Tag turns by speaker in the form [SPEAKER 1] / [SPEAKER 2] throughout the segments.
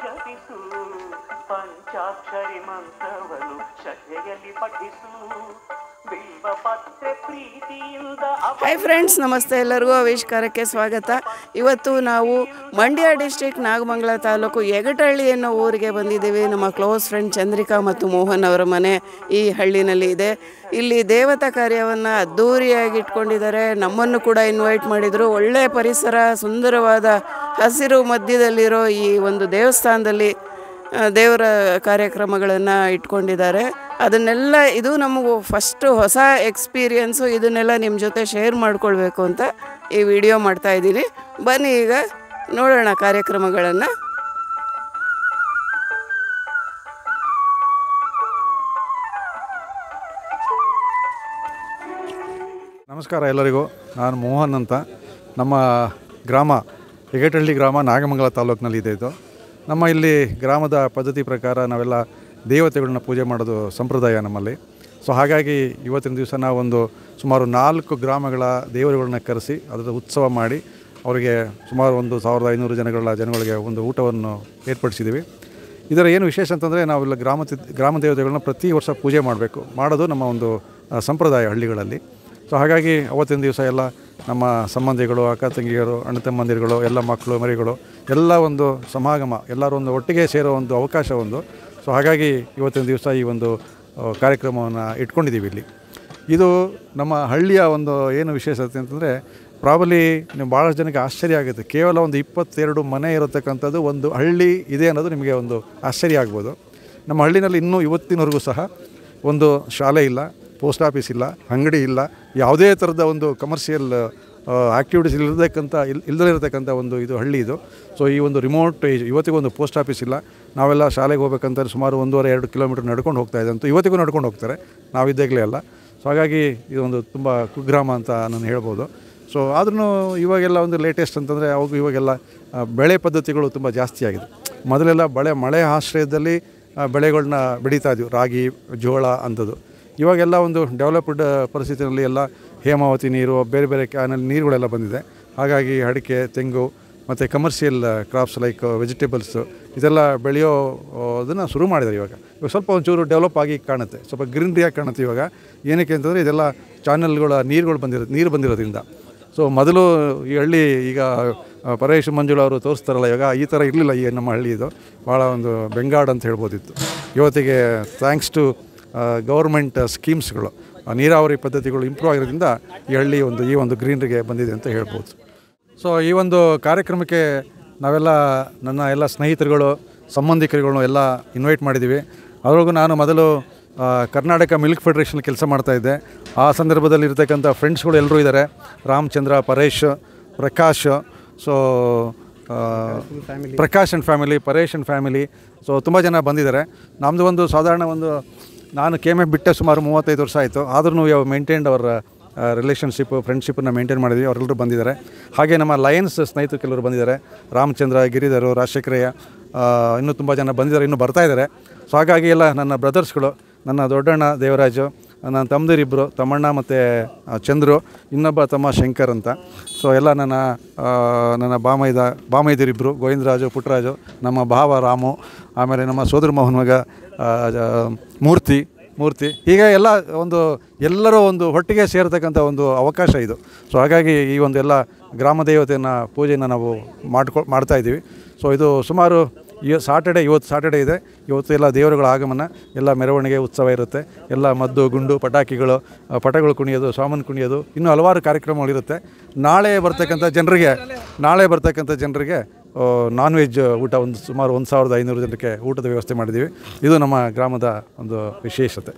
[SPEAKER 1] ಜಪಿಸು ಪಂಚಾಕ್ಷರಿ ಮಂತ್ರವನ್ನು ಶ್ರದ್ಧೆಯಲ್ಲಿ ಪಠಿಸು
[SPEAKER 2] hi friends, ನಮಸ್ತೆ. ಎಲ್ಲರಿಗೂ ಆವಿಷ್ಕಾರಕ್ಕೆ ಸ್ವಾಗತ. ಇವತ್ತು ನಾವು ಮಂಡ್ಯ ಡಿಸ್ಟ್ರಿಕ್ಟ್ ನಾಗಮಂಗಲ ತಾಲೂಕು ಯಗಟಹಳ್ಳಿ ಅನ್ನೋ ಊರಿಗೆ ಬಂದಿದ್ದೀವಿ. ನಮ್ಮ ಕ್ಲೋಸ್ ಫ್ರೆಂಡ್ ಚಂದ್ರಿಕಾ ಮತ್ತು ಮೋಹನ್ ಅವರ ಮನೆ ಈ ಹಳ್ಳಿನಲ್ಲಿ ಇದೆ. ಇಲ್ಲಿ ದೇವತಾ ಕಾರ್ಯವನ್ನು ಅದ್ಧೂರಿಯಾಗಿ ಇಟ್ಕೊಂಡಿದ್ದಾರೆ. ನಮ್ಮನ್ನು ಕೂಡ ಇನ್ವೈಟ್ ಮಾಡಿದರು. ಒಳ್ಳೆಯ ಪರಿಸರ, ಸುಂದರವಾದ ಹಸಿರು ಮಧ್ಯದಲ್ಲಿರೋ ಈ ಒಂದು ದೇವಸ್ಥಾನದಲ್ಲಿ ದೇವರ ಕಾರ್ಯಕ್ರಮಗಳನ್ನು ಇಟ್ಕೊಂಡಿದ್ದಾರೆ. ಅದನ್ನೆಲ್ಲ ಇದು ನಮಗೂ ಫಸ್ಟು ಹೊಸ ಎಕ್ಸ್ಪೀರಿಯನ್ಸು. ಇದನ್ನೆಲ್ಲ ನಿಮ್ಮ ಜೊತೆ ಶೇರ್ ಮಾಡ್ಕೊಳ್ಬೇಕು ಅಂತ ಈ ವಿಡಿಯೋ ಮಾಡ್ತಾಯಿದ್ದೀನಿ. ಬನ್ನಿ ಈಗ ನೋಡೋಣ ಕಾರ್ಯಕ್ರಮಗಳನ್ನು.
[SPEAKER 3] ನಮಸ್ಕಾರ ಎಲ್ಲರಿಗೂ. ನಾನು ಮೋಹನ್ ಅಂತ. ನಮ್ಮ ಗ್ರಾಮ ಯಗಟಹಳ್ಳಿ ಗ್ರಾಮ ನಾಗಮಂಗಲ ತಾಲೂಕಿನಲ್ಲಿ ಇದೆ. ಇದು ನಮ್ಮ ಇಲ್ಲಿ ಗ್ರಾಮದ ಪದ್ಧತಿ ಪ್ರಕಾರ ನಾವೆಲ್ಲ ದೇವತೆಗಳನ್ನ ಪೂಜೆ ಮಾಡೋದು ಸಂಪ್ರದಾಯ ನಮ್ಮಲ್ಲಿ. ಸೊ ಹಾಗಾಗಿ ಇವತ್ತಿನ ದಿವಸ ನಾವೊಂದು ಸುಮಾರು 4 ಗ್ರಾಮಗಳ ದೇವರುಗಳನ್ನ ಕರೆಸಿ ಅದರ ಉತ್ಸವ ಮಾಡಿ ಅವರಿಗೆ ಸುಮಾರು 1500 ಜನಗಳಿಗೆ ಒಂದು ಊಟವನ್ನು ಏರ್ಪಡಿಸಿದ್ದೀವಿ. ಇದರ ಏನು ವಿಶೇಷ ಅಂತಂದರೆ ನಾವೆಲ್ಲ ಗ್ರಾಮ ದೇವತೆಗಳನ್ನ ಪ್ರತಿ ವರ್ಷ ಪೂಜೆ ಮಾಡೋದು ನಮ್ಮ ಒಂದು ಸಂಪ್ರದಾಯ ಹಳ್ಳಿಗಳಲ್ಲಿ. ಸೊ ಹಾಗಾಗಿ ಅವತ್ತಿನ ದಿವಸ ಎಲ್ಲ ನಮ್ಮ ಸಂಬಂಧಿಗಳು, ಅಕ್ಕ ತಂಗಿಯರು, ಅಣ್ಣ ತಮ್ಮಂದಿರುಗಳು, ಎಲ್ಲ ಮಕ್ಕಳು ಮರಿಗಳು ಎಲ್ಲ ಒಂದು ಸಮಾಗಮ, ಎಲ್ಲರೂ ಒಂದು ಒಟ್ಟಿಗೆ ಸೇರೋ ಒಂದು ಅವಕಾಶ ಒಂದು. ಸೊ ಹಾಗಾಗಿ ಇವತ್ತಿನ ದಿವಸ ಈ ಒಂದು ಕಾರ್ಯಕ್ರಮವನ್ನು ಇಟ್ಕೊಂಡಿದ್ದೀವಿ ಇಲ್ಲಿ. ಇದು ನಮ್ಮ ಹಳ್ಳಿಯ ಒಂದು ಏನು ವಿಶೇಷತೆ ಅಂತಂದರೆ, ಪ್ರಾಬಲಿ ನೀವು ಭಾಳಷ್ಟು ಜನಕ್ಕೆ ಆಶ್ಚರ್ಯ ಆಗುತ್ತೆ. ಕೇವಲ ಒಂದು 22 ಮನೆ ಇರತಕ್ಕಂಥದ್ದು ಒಂದು ಹಳ್ಳಿ ಇದೆ ಅನ್ನೋದು ನಿಮಗೆ ಒಂದು ಆಶ್ಚರ್ಯ ಆಗ್ಬೋದು. ನಮ್ಮ ಹಳ್ಳಿನಲ್ಲಿ ಇನ್ನೂ ಇವತ್ತಿನವರೆಗೂ ಸಹ ಒಂದು ಶಾಲೆ ಇಲ್ಲ, ಪೋಸ್ಟ್ ಆಫೀಸ್ ಇಲ್ಲ, ಅಂಗಡಿ ಇಲ್ಲ, ಯಾವುದೇ ಥರದ ಒಂದು ಕಮರ್ಷಿಯಲ್ ಆ್ಯಕ್ಟಿವಿಟೀಸ್ ಇಲ್ಲದೇ ಇರತಕ್ಕಂಥ ಒಂದು ಇದು ಹಳ್ಳಿ ಇದು. ಸೊ ಈ ಒಂದು ರಿಮೋಟ್ ಇವತ್ತಿಗೂ ಒಂದು ಪೋಸ್ಟ್ ಆಫೀಸ್ ಇಲ್ಲ. ನಾವೆಲ್ಲ ಶಾಲೆಗೆ ಹೋಗ್ಬೇಕಂತ ಸುಮಾರು 1.5-2 ಕಿಲೋಮೀಟರ್ ನಡ್ಕೊಂಡು ಹೋಗ್ತಾಯಿದ್ದೆ ಅಂತ ಇವತ್ತಿಗೂ ನಡ್ಕೊಂಡು ಹೋಗ್ತಾರೆ, ನಾವಿದ್ದಾಗಲೇ ಅಲ್ಲ. ಸೊ ಹಾಗಾಗಿ ಇದೊಂದು ತುಂಬ ಕುಗ್ರಾಮ ಅಂತ ನಾನು ಹೇಳ್ಬೋದು. ಸೊ ಆದ್ರೂ ಇವಾಗೆಲ್ಲ ಒಂದು ಲೇಟೆಸ್ಟ್ ಅಂತಂದರೆ ಇವಾಗೆಲ್ಲ ಬೆಳೆ ಪದ್ಧತಿಗಳು ತುಂಬ ಜಾಸ್ತಿ ಆಗಿದೆ. ಮೊದಲೆಲ್ಲ ಮಳೆ ಆಶ್ರಯದಲ್ಲಿ ಬೆಳೆಗಳನ್ನ ಬೆಳೀತಾ ಇದ್ವಿ, ರಾಗಿ, ಜೋಳ ಅಂಥದ್ದು. ಇವಾಗೆಲ್ಲ ಒಂದು ಡೆವಲಪ್ಡ್ ಪರಿಸ್ಥಿತಿಯಲ್ಲಿ ಎಲ್ಲ ಹೇಮಾವತಿ ನೀರು, ಬೇರೆ ಬೇರೆ ಕ್ಯಾನಲ್ ನೀರುಗಳೆಲ್ಲ ಬಂದಿದೆ. ಹಾಗಾಗಿ ಅಡಿಕೆ, ತೆಂಗು ಮತ್ತು ಕಮರ್ಷಿಯಲ್ ಕ್ರಾಪ್ಸ್ ಲೈಕ್ ವೆಜಿಟೇಬಲ್ಸು ಇದೆಲ್ಲ ಅದನ್ನು ಶುರು ಮಾಡಿದ್ದಾರೆ. ಇವಾಗ ಸ್ವಲ್ಪ ಒಂಚೂರು ಡೆವಲಪ್ ಆಗಿ ಕಾಣುತ್ತೆ, ಸ್ವಲ್ಪ ಗ್ರೀನ್ರಿಯಾಗಿ ಕಾಣುತ್ತೆ ಇವಾಗ. ಏನಕ್ಕೆ ಅಂತಂದರೆ ಇದೆಲ್ಲ ಚಾನಲ್ಗಳ ನೀರು ಬಂದಿರೋದ್ರಿಂದ. ಸೊ ಮೊದಲು ಈ ಹಳ್ಳಿ ಈಗ ಪರೇಶ್ ಮಂಜುಳಾ ಅವರು ತೋರಿಸ್ತಾರಲ್ಲ, ಇವಾಗ ಈ ಥರ ಇರಲಿಲ್ಲ ಈ ನಮ್ಮ ಹಳ್ಳಿ. ಇದು ಭಾಳ ಒಂದು ಬೆಂಗಾಡ್ ಅಂತ ಹೇಳ್ಬೋದಿತ್ತು. ಇವತ್ತಿಗೆ ಥ್ಯಾಂಕ್ಸ್ ಟು ಗೌರ್ಮೆಂಟ್ ಸ್ಕೀಮ್ಸ್ಗಳು, ನೀರಾವರಿ ಪದ್ಧತಿಗಳು ಇಂಪ್ರೂವ್ ಆಗಿರೋದ್ರಿಂದ ಈ ಒಂದು ಗ್ರೀನರಿಗೆ ಬಂದಿದೆ ಅಂತ ಹೇಳ್ಬೋದು. ಸೊ ಈ ಒಂದು ಕಾರ್ಯಕ್ರಮಕ್ಕೆ ನಾವೆಲ್ಲ ನನ್ನ ಎಲ್ಲ ಸ್ನೇಹಿತರುಗಳು, ಸಂಬಂಧಿಕರುಗಳು ಎಲ್ಲ ಇನ್ವೈಟ್ ಮಾಡಿದ್ದೀವಿ. ಅದರೊಳಗೂ ನಾನು ಮೊದಲು ಕರ್ನಾಟಕ ಮಿಲ್ಕ್ ಫೆಡರೇಷನ್ ಕೆಲಸ ಮಾಡ್ತಾಯಿದ್ದೆ. ಆ ಸಂದರ್ಭದಲ್ಲಿ ಇರ್ತಕ್ಕಂಥ ಫ್ರೆಂಡ್ಸ್ಗಳು ಎಲ್ಲರೂ ಇದ್ದಾರೆ, Ramachandra, Paresh, Prakash. So Prakash and family, Paresh and family. So ತುಂಬ ಜನ ಬಂದಿದ್ದಾರೆ. ನಮ್ಮದು ಒಂದು ಸಾಧಾರಣ ನಾನು KMF ಬಿಟ್ಟೆ ಸುಮಾರು 35 ವರ್ಷ ಆಯಿತು. ಆದ್ರೂ ಯಾವ ಮೇಂಟೈನ್ಡ್ ಅವರ ರಿಲೇಷನ್ಶಿಪ್, ಫ್ರೆಂಡ್ಶಿಪ್ಪನ್ನು ಮೇಂಟೈನ್ ಮಾಡಿದ್ವಿ. ಅವರೆಲ್ಲರೂ ಬಂದಿದ್ದಾರೆ. ಹಾಗೆ ನಮ್ಮ ಲಯನ್ಸ್ ಸ್ನೇಹಿತರು ಕೆಲವರು ಬಂದಿದ್ದಾರೆ, ರಾಮಚಂದ್ರ, ಗಿರಿಧರು, ರಾಜಶೇಖರಯ್ಯ, ಇನ್ನೂ ತುಂಬ ಜನ ಬಂದಿದ್ದಾರೆ, ಇನ್ನೂ ಬರ್ತಾಯಿದ್ದಾರೆ. ಸೊ ಹಾಗಾಗಿ ಎಲ್ಲ ನನ್ನ ಬ್ರದರ್ಸ್ಗಳು, ನನ್ನ ದೊಡ್ಡಣ್ಣ ದೇವರಾಜು, ನನ್ನ ತಮ್ಮದಿರಿಬ್ಬರು, ತಮ್ಮಣ್ಣ ಮತ್ತು ಚಂದ್ರು, ಇನ್ನೊಬ್ಬ ತಮ್ಮ ಶಂಕರ್ ಅಂತ. ಸೊ ಎಲ್ಲ ನನ್ನ ಬಾಮೈದಿರಿಬ್ಬರು, ಗೋವಿಂದರಾಜು, ಪುಟ್ಟರಾಜು, ನಮ್ಮ ಭಾವ ರಾಮು, ಆಮೇಲೆ ನಮ್ಮ ಸೋದರ ಮೋಹನ್ ಮಗ ಮೂರ್ತಿ. ಹೀಗೆ ಎಲ್ಲರೂ ಒಂದು ಒಟ್ಟಿಗೆ ಸೇರ್ತಕ್ಕಂಥ ಒಂದು ಅವಕಾಶ ಇದು. ಸೊ ಹಾಗಾಗಿ ಈ ಒಂದು ಎಲ್ಲ ಗ್ರಾಮ ದೇವತೆಯನ್ನು ಪೂಜೆಯನ್ನು ನಾವು ಮಾಡ್ತಾಯಿದ್ದೀವಿ. ಸೊ ಇದು ಸುಮಾರು ಇವತ್ತು ಸಾಟರ್ಡೆ ಇದೆ. ಇವತ್ತು ಎಲ್ಲ ದೇವರುಗಳ ಆಗಮನ, ಎಲ್ಲ ಮೆರವಣಿಗೆ ಉತ್ಸವ ಇರುತ್ತೆ. ಎಲ್ಲ ಮದ್ದು ಗುಂಡು, ಪಟಗಳು ಕುಣಿಯೋದು, ಸಾಮಾನು ಕುಣಿಯೋದು, ಇನ್ನೂ ಹಲವಾರು ಕಾರ್ಯಕ್ರಮಗಳಿರುತ್ತೆ. ನಾಳೆ ಬರ್ತಕ್ಕಂಥ ಜನರಿಗೆ ನಾನ್ ವೆಜ್ ಊಟ ಸುಮಾರು 1500 ಜನಕ್ಕೆ ಊಟದ ವ್ಯವಸ್ಥೆ ಮಾಡಿದ್ದೀವಿ. ಇದು ನಮ್ಮ ಗ್ರಾಮದ ಒಂದು ವಿಶೇಷತೆ.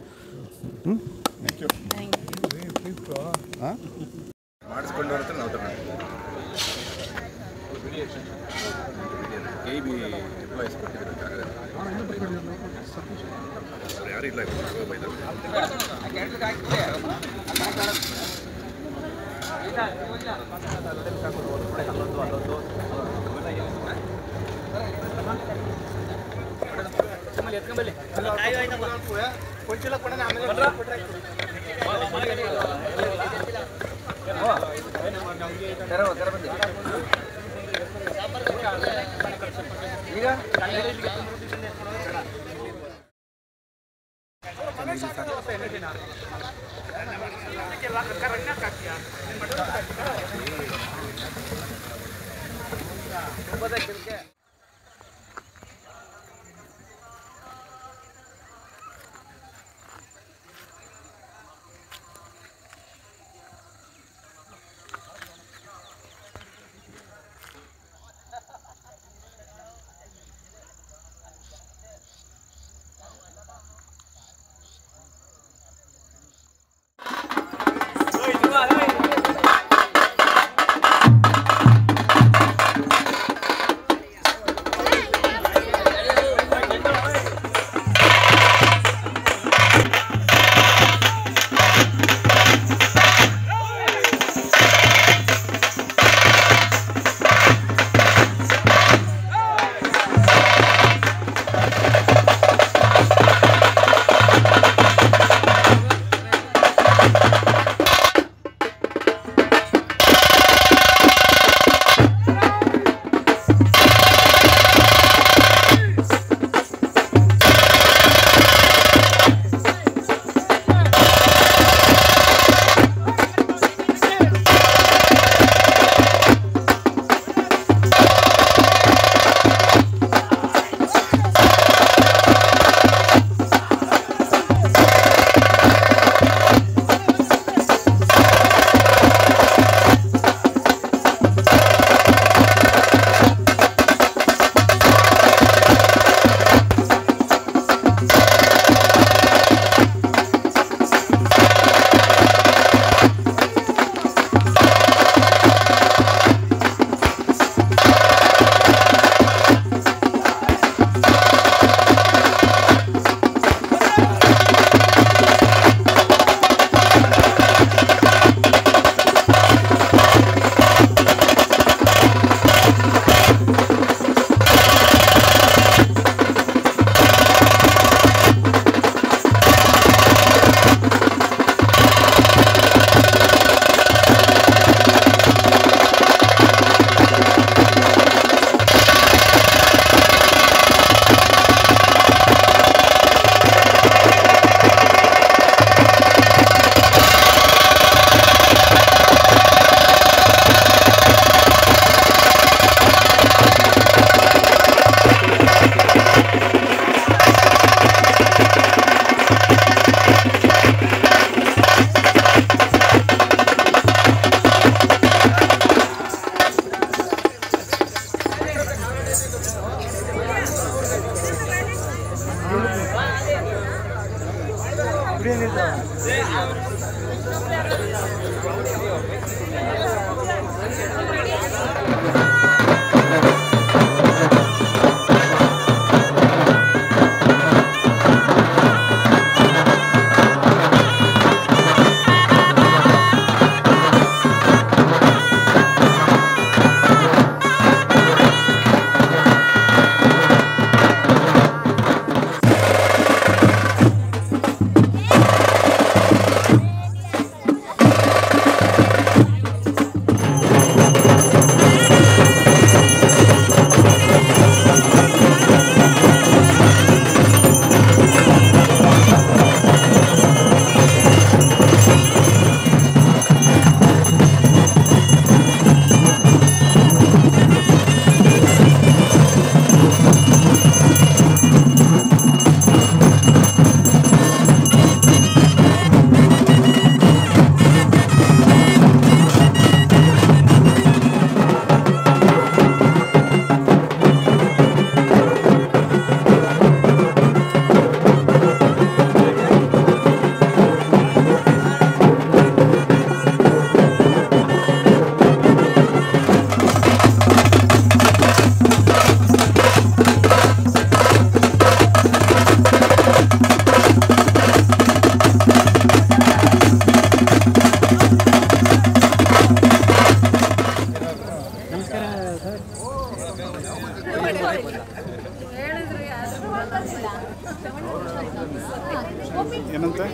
[SPEAKER 4] ಏನಂತೆ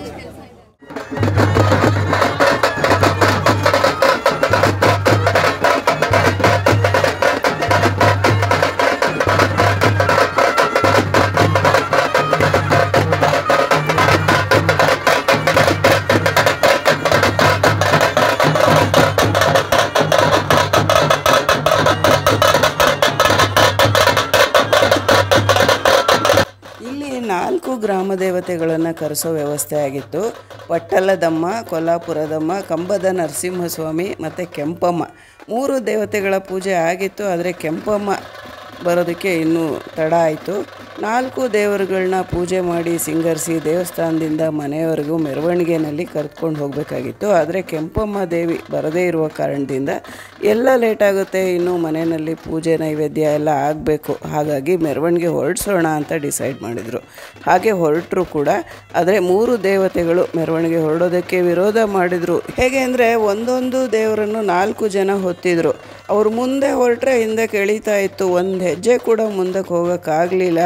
[SPEAKER 2] 4 ಗ್ರಾಮ ದೇವತೆಗಳನ್ನು ಕರೆಸೋ ವ್ಯವಸ್ಥೆ ಆಗಿತ್ತು. ಪಟ್ಟಲದಮ್ಮ, ಕೊಲ್ಲಾಪುರದಮ್ಮ, ಕಂಬದ ನರಸಿಂಹಸ್ವಾಮಿ ಮತ್ತು ಕೆಂಪಮ್ಮ 3 ದೇವತೆಗಳ ಪೂಜೆ ಆಗಿತ್ತು. ಆದರೆ ಕೆಂಪಮ್ಮ ಬರೋದಕ್ಕೆ ಇನ್ನೂ ತಡ ಆಯಿತು. 4 ದೇವರುಗಳನ್ನ ಪೂಜೆ ಮಾಡಿ ಸಿಂಗರಿಸಿ ದೇವಸ್ಥಾನದಿಂದ ಮನೆಯವರೆಗೂ ಮೆರವಣಿಗೆಯಲ್ಲಿ ಕರ್ಕೊಂಡು ಹೋಗಬೇಕಾಗಿತ್ತು. ಆದರೆ ಕೆಂಪಮ್ಮ ದೇವಿ ಬರದೇ ಇರುವ ಕಾರಣದಿಂದ ಎಲ್ಲ ಲೇಟಾಗುತ್ತೆ, ಇನ್ನೂ ಮನೆಯಲ್ಲಿ ಪೂಜೆ ನೈವೇದ್ಯ ಎಲ್ಲ ಆಗಬೇಕು, ಹಾಗಾಗಿ ಮೆರವಣಿಗೆ ಹೊರಡಿಸೋಣ ಅಂತ ಡಿಸೈಡ್ ಮಾಡಿದರು. ಹಾಗೆ ಹೊರಟರು ಕೂಡ. ಆದರೆ 3 ದೇವತೆಗಳು ಮೆರವಣಿಗೆ ಹೊರಡೋದಕ್ಕೆ ವಿರೋಧ ಮಾಡಿದರು. ಹೇಗೆ ಅಂದರೆ ಒಂದೊಂದು ದೇವರನ್ನು 4 ಜನ ಹೊತ್ತಿದ್ರು. ಅವರು ಮುಂದೆ ಹೊರಟ್ರೆ ಹಿಂದೆ ಕೆಳೀತಾ ಇತ್ತು, ಒಂದು ಹೆಜ್ಜೆ ಕೂಡ ಮುಂದಕ್ಕೆ ಹೋಗೋಕ್ಕಾಗಲಿಲ್ಲ.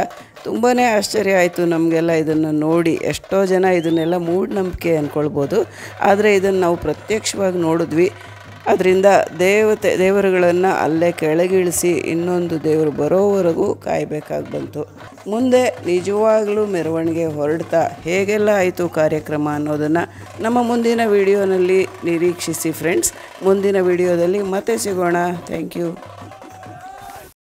[SPEAKER 2] ತುಂಬಾ ಆಶ್ಚರ್ಯ ಆಯಿತು ನಮಗೆಲ್ಲ ಇದನ್ನು ನೋಡಿ. ಎಷ್ಟೋ ಜನ ಇದನ್ನೆಲ್ಲ ಮೂಢನಂಬಿಕೆ ಅಂದ್ಕೊಳ್ಬೋದು, ಆದರೆ ಇದನ್ನು ನಾವು ಪ್ರತ್ಯಕ್ಷವಾಗಿ ನೋಡಿದ್ವಿ. ಅದರಿಂದ ದೇವರುಗಳನ್ನು ಅಲ್ಲೇ ಕೆಳಗಿಳಿಸಿ ಇನ್ನೊಂದು ದೇವರು ಬರೋವರೆಗೂ ಕಾಯಬೇಕಾಗಿ ಬಂತು. ಮುಂದೆ ನಿಜವಾಗಲೂ ಮೆರವಣಿಗೆ ಹೊರಡ್ತಾ ಹೇಗೆಲ್ಲ ಆಯಿತು ಕಾರ್ಯಕ್ರಮ ಅನ್ನೋದನ್ನು ನಮ್ಮ ಮುಂದಿನ ವಿಡಿಯೋನಲ್ಲಿ ನಿರೀಕ್ಷಿಸಿ ಫ್ರೆಂಡ್ಸ್. ಮುಂದಿನ ವಿಡಿಯೋದಲ್ಲಿ ಮತ್ತೆ ಸಿಗೋಣ. Thank you.